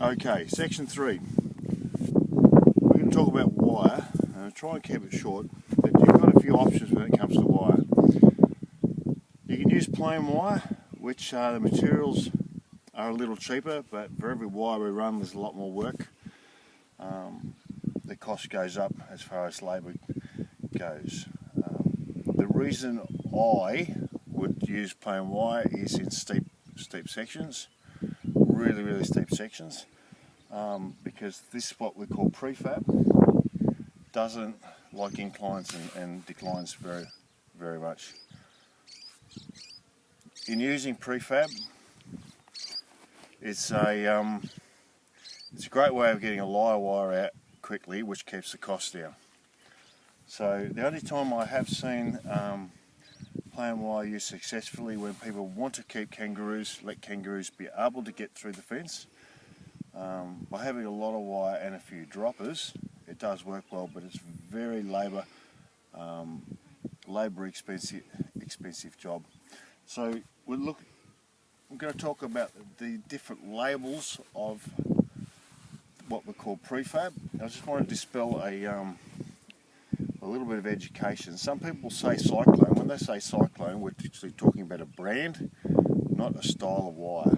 Okay, section 3. We're going to talk about wire, and I'll try and keep it short, but you've got a few options when it comes to wire. You can use plain wire, which the materials are a little cheaper, but for every wire we run there's a lot more work. The cost goes up as far as labour goes. The reason I would use plain wire is in steep sections. Really steep sections, because this is what we call prefab. Doesn't like inclines and declines very much. In using prefab, it's a great way of getting a live wire out quickly, which keeps the cost down. So the only time I have seen plain wire used successfully when people want to keep kangaroos, let kangaroos be able to get through the fence. By having a lot of wire and a few droppers, it does work well, but it's very labour expensive job. So I'm going to talk about the different labels of what we call prefab. I just want to dispel a little bit of education. Some people say cyclone. When they say cyclone, we're actually talking about a brand, not a style of wire.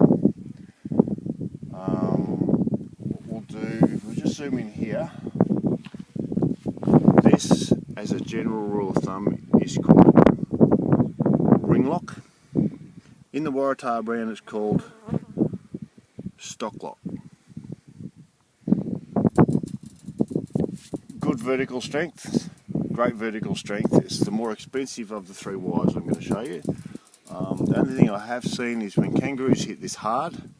What we'll do, we'll just zoom in here. This, as a general rule of thumb, is called ring lock. In the Waratah brand, it's called stock lock. Good vertical strength. Great vertical strength. It's the more expensive of the three wires I'm going to show you. The only thing I have seen is when kangaroos hit this hard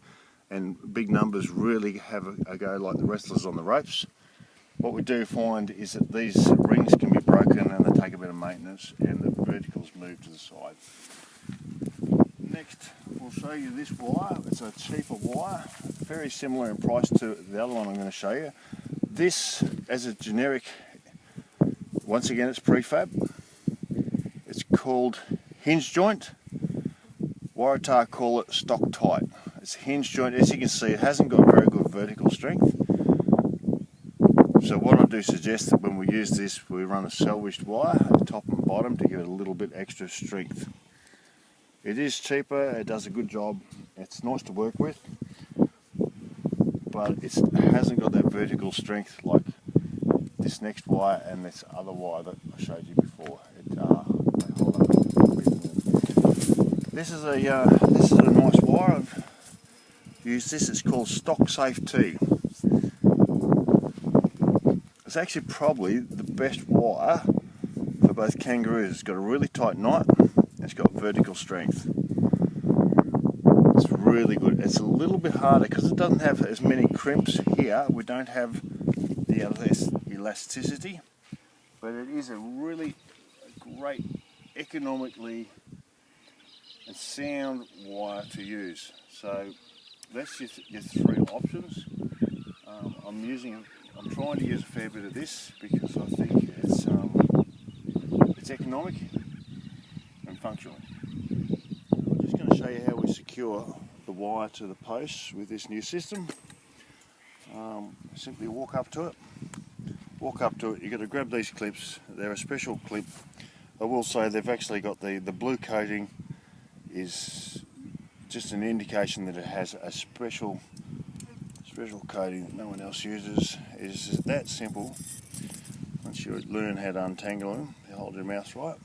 and big numbers really have a go like the wrestlers on the ropes, what we do find is that these rings can be broken and they take a bit of maintenance and the verticals move to the side. Next we'll show you this wire. It's a cheaper wire, very similar in price to the other one I'm going to show you. This, as a generic, once again it's prefab. It's called hinge joint. Waratah call it stock tight. It's hinge joint. As you can see, it hasn't got very good vertical strength. So what I do suggest that when we use this, we run a salvaged wire at top and bottom to give it a little bit extra strength. It is cheaper, it does a good job, it's nice to work with, but it hasn't got that vertical strength like this next wire and this other wire that I showed you before. This is a nice wire. I've used this. It's called Stock Safe T. It's actually probably the best wire for both kangaroos. It's got a really tight knot. It's got vertical strength. It's really good. It's a little bit harder because it doesn't have as many crimps here. We don't have the elasticity, but it is a really great, economically and sound wire to use. So that's your three options. I'm trying to use a fair bit of this because I think it's economic and functional. I'm just going to show you how we secure the wire to the posts with this new system. Simply walk up to it. You've got to grab these clips. They're a special clip. I will say they've actually got the blue coating is just an indication that it has a special coating that no one else uses. It's that simple. Once you learn how to untangle them, you hold your mouth right.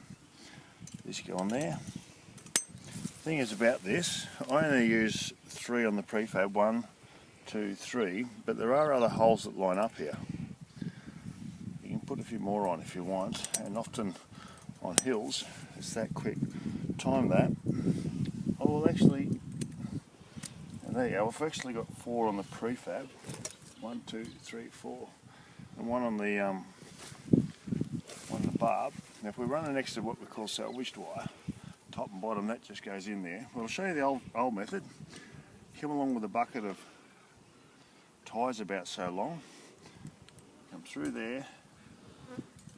Just go on there. The thing is about this, I only use 3 on the prefab, 1, 2, 3, but there are other holes that line up here. You can put a few more on if you want, and often on hills it's that quick. Time that. I will actually, and there you go, I've actually got 4 on the prefab, 1, 2, 3, 4, and one on the barb. Now if we run an extra what we call salvaged wire, top and bottom, that just goes in there. Well, I'll show you the old method. Come along with a bucket of ties about so long, come through there,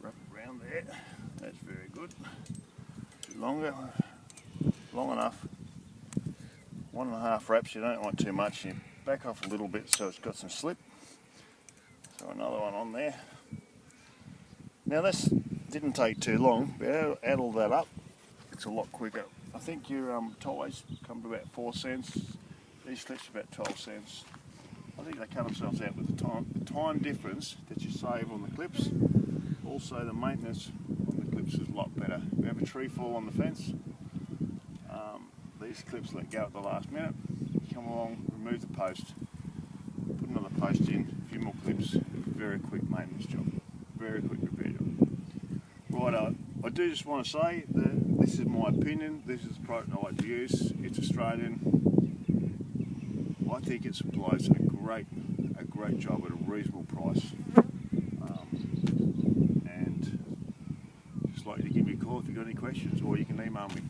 wrap around there, that's very good. A bit longer, long enough, 1.5 wraps, you don't want too much, back off a little bit so it's got some slip. So another one on there. Now this didn't take too long, but add all that up, it's a lot quicker. I think your ties come to about 4 cents. These clips are about 12 cents. I think they cut themselves out with the time difference that you save on the clips. Also the maintenance on the clips is a lot better. If you have a tree fall on the fence, these clips let go at the last minute. Come along, remove the post, put another post in, a few more clips. Very quick maintenance job, very quick repair job. Right, I do just want to say that this is my opinion. This is the product I like to use. It's Australian. I think it supplies a great job at a reasonable price. And just like you to give me a call if you've got any questions, or you can email me.